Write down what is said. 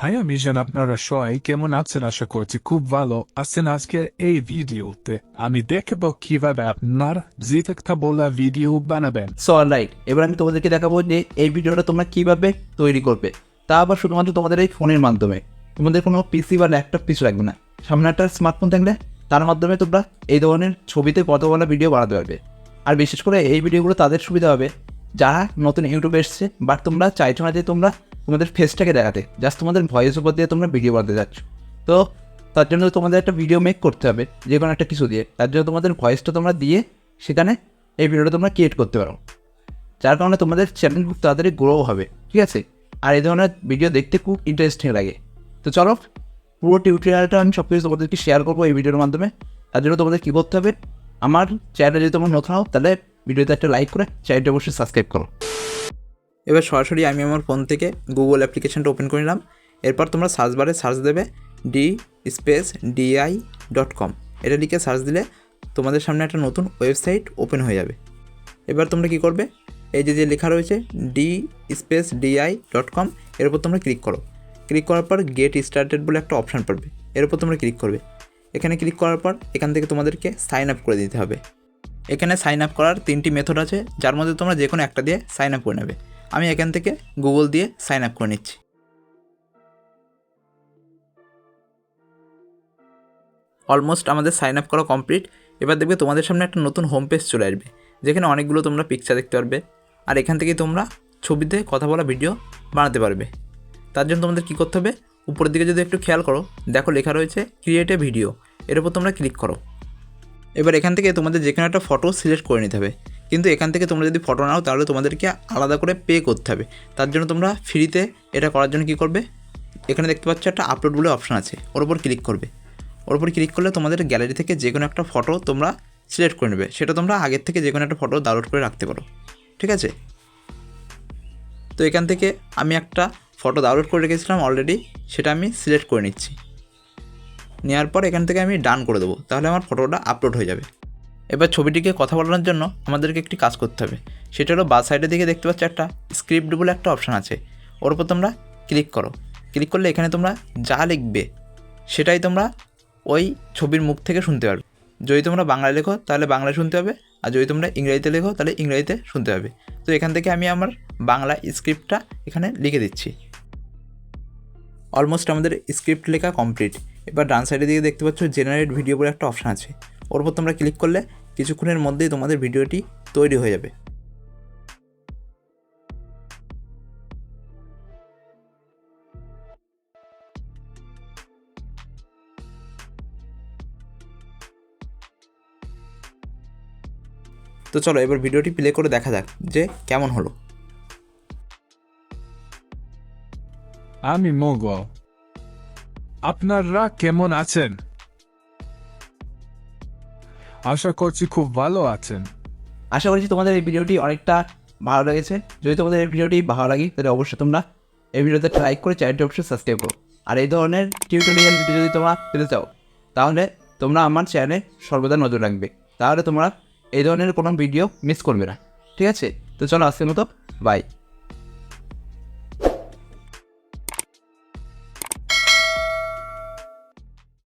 High mission, আপনারা সবাই কেমন আছেন? আশা করছি খুব ভালো আছেন। আজকে এই ভিডিওতে আমি দেখাবো কিভাবে আপনার একটা বলা ভিডিও বানাবেন। সো রাইট, এবার আমি তোমাদেরকে দেখাবো যে এই ভিডিওটা তোমরা কিভাবে তৈরি করবে, তা আবার শুধুমাত্র তোমাদের এই ফোনের মাধ্যমে। তোমাদের কোনো পিসি বা ল্যাপটপ কিছু লাগবে না, সামনে একটা স্মার্টফোন থাকলে তার মাধ্যমে তোমরা এই ধরনের ছবিতে কতগুলো ভিডিও বানাতে পারবে। আর বিশেষ করে এই ভিডিওগুলো তাদের সুবিধা হবে যারা নতুন ইউটিউবে এসছে, বাট তোমরা চাইছো না যে তোমরা তোমাদের ফেসটাকে দেখাতে, জাস্ট তোমাদের ভয়েস উপর দিয়ে তোমরা ভিডিও বানাতে যাচ্ছ। তো তার জন্য তোমাদের একটা ভিডিও মেক করতে হবে যে কোনো একটা কিছু দিয়ে। তার জন্য তোমাদের ভয়েসটা তোমরা দিয়ে সেখানে এই ভিডিওটা তোমরা ক্রিয়েট করতে পারো, যার কারণে তোমাদের চ্যানেল খুব তাড়াতাড়ি গ্রো হবে, ঠিক আছে? আর এই ধরনের ভিডিও দেখতে খুব ইন্টারেস্টিং লাগে। তো চলো, পুরো টিউটোরিয়ালটা আমি সব কিছু তোমাদেরকে শেয়ার করবো এই ভিডিওর মাধ্যমে। তার জন্য তোমাদের কী করতে হবে, আমার চ্যানেলে যদি তোমরা নতুন হও তাহলে ভিডিওতে একটা লাইক করে চ্যানেলটা অবশ্যই সাবস্ক্রাইব করো। এবার সরাসরি আমি আমার ফোন থেকে গুগল অ্যাপ্লিকেশনটা ওপেন করে নিলাম। এরপর তোমরা সার্চ বারে সার্চ দেবে di.com, এটা লিখে সার্চ দিলে তোমাদের সামনে একটা নতুন ওয়েবসাইট ওপেন হয়ে যাবে। এবার তোমরা কী করবে, এই যে লেখা রয়েছে di.com, এর উপর তোমরা ক্লিক করো। ক্লিক করার পর গেট স্টার্টেড বলে একটা অপশান পড়বে, এর উপর তোমরা ক্লিক করবে। এখানে ক্লিক করার পর এখান থেকে তোমাদেরকে সাইন আপ করে দিতে হবে। এখানে সাইন আপ করার 3টি মেথড আছে, যার মধ্যে তোমরা যে কোনো একটা দিয়ে সাইন আপ করে নেবে। আমি এখান থেকে গুগল দিয়ে সাইন আপ করে নিচ্ছি। অলমোস্ট আমাদের সাইন আপ করা কমপ্লিট। এবার দেখবে তোমাদের সামনে একটা নতুন হোম পেজ চলে আসবে, যেখানে অনেকগুলো তোমরা পিকচার দেখতে পারবে। আর এখান থেকে তোমরা ছবিতে কথা বলা ভিডিও বানাতে পারবে। তার জন্য তোমাদের কী করতে হবে, উপরের দিকে যদি একটু খেয়াল করো, দেখো লেখা রয়েছে ক্রিয়েট এ ভিডিও, এর উপর তোমরা ক্লিক করো। এবার এখান থেকে তোমাদের যে কোনো একটা ফটো সিলেক্ট করে নিতে হবে। কিন্তু এখান থেকে তোমরা যদি ফটো নাও তাহলে তোমাদেরকে আলাদা করে পে করতে হবে। তার জন্য তোমরা ফ্রিতে এটা করার জন্য কী করবে, এখানে দেখতে পাচ্ছ একটা আপলোড বলে অপশান আছে, ওর উপর ক্লিক করবে। ওর উপর ক্লিক করলে তোমাদের গ্যালারি থেকে যে কোনো একটা ফটো তোমরা সিলেক্ট করে নেবে। সেটা তোমরা আগের থেকে যে কোনো একটা ফটো ডাউনলোড করে রাখতে পারো, ঠিক আছে? তো এখান থেকে আমি একটা ফটো ডাউনলোড করে রেখেছিলাম অলরেডি, সেটা আমি সিলেক্ট করে নিচ্ছি। নেওয়ার পর এখান থেকে আমি ডান করে দেবো, তাহলে আমার ফটোটা আপলোড হয়ে যাবে। এবার ছবিটিকে কথা বলানোর জন্য আমাদেরকে একটি কাজ করতে হবে, সেটা হলো বাঁ সাইডের দিকে দেখতে পাচ্ছ একটা স্ক্রিপ্ট বলে একটা অপশান আছে, ওর উপর তোমরা ক্লিক করো। ক্লিক করলে এখানে তোমরা যা লিখবে সেটাই তোমরা ওই ছবির মুখ থেকে শুনতে পারবে। যদি তোমরা বাংলায় লেখো তাহলে বাংলায় শুনতে হবে, আর যদি তোমরা ইংরেজিতে লেখো তাহলে ইংরেজিতে শুনতে হবে। তো এখান থেকে আমি আমার বাংলা স্ক্রিপ্টটা এখানে লিখে দিচ্ছি। অলমোস্ট আমাদের স্ক্রিপ্ট লেখা কমপ্লিট। এবার ডান সাইডের দিকে দেখতে পাচ্ছ জেনারেট ভিডিও বলে একটা অপশান আছে, ওর উপর তোমরা ক্লিক করলে কিছুক্ষণের মধ্যেই তোমাদের ভিডিওটি তৈরি হয়ে যাবে। তো চলো এবার ভিডিওটি প্লে করে দেখা যাক যে কেমন হলো। আমি মোগল, আপনারা কেমন আছেন? আশা করছি খুব ভালো আছেন। আশা করছি তোমাদের এই ভিডিওটি অনেকটা ভালো লেগেছে। যদি তোমাদের এই ভিডিওটি ভালো লাগে তাহলে অবশ্যই তোমরা এই ভিডিওতে লাইক করে চ্যানেলটি অবশ্যই সাবস্ক্রাইব করো। আর এই ধরনের টিউটোরিয়াল ভিডিও যদি তোমরা পেতে চাও তাহলে তোমরা আমার চ্যানেলে সর্বদা নজর রাখবে, তাহলে তোমরা এই ধরনের কোনো ভিডিও মিস করবে না, ঠিক আছে? তো চলো আজকের মতো বাই।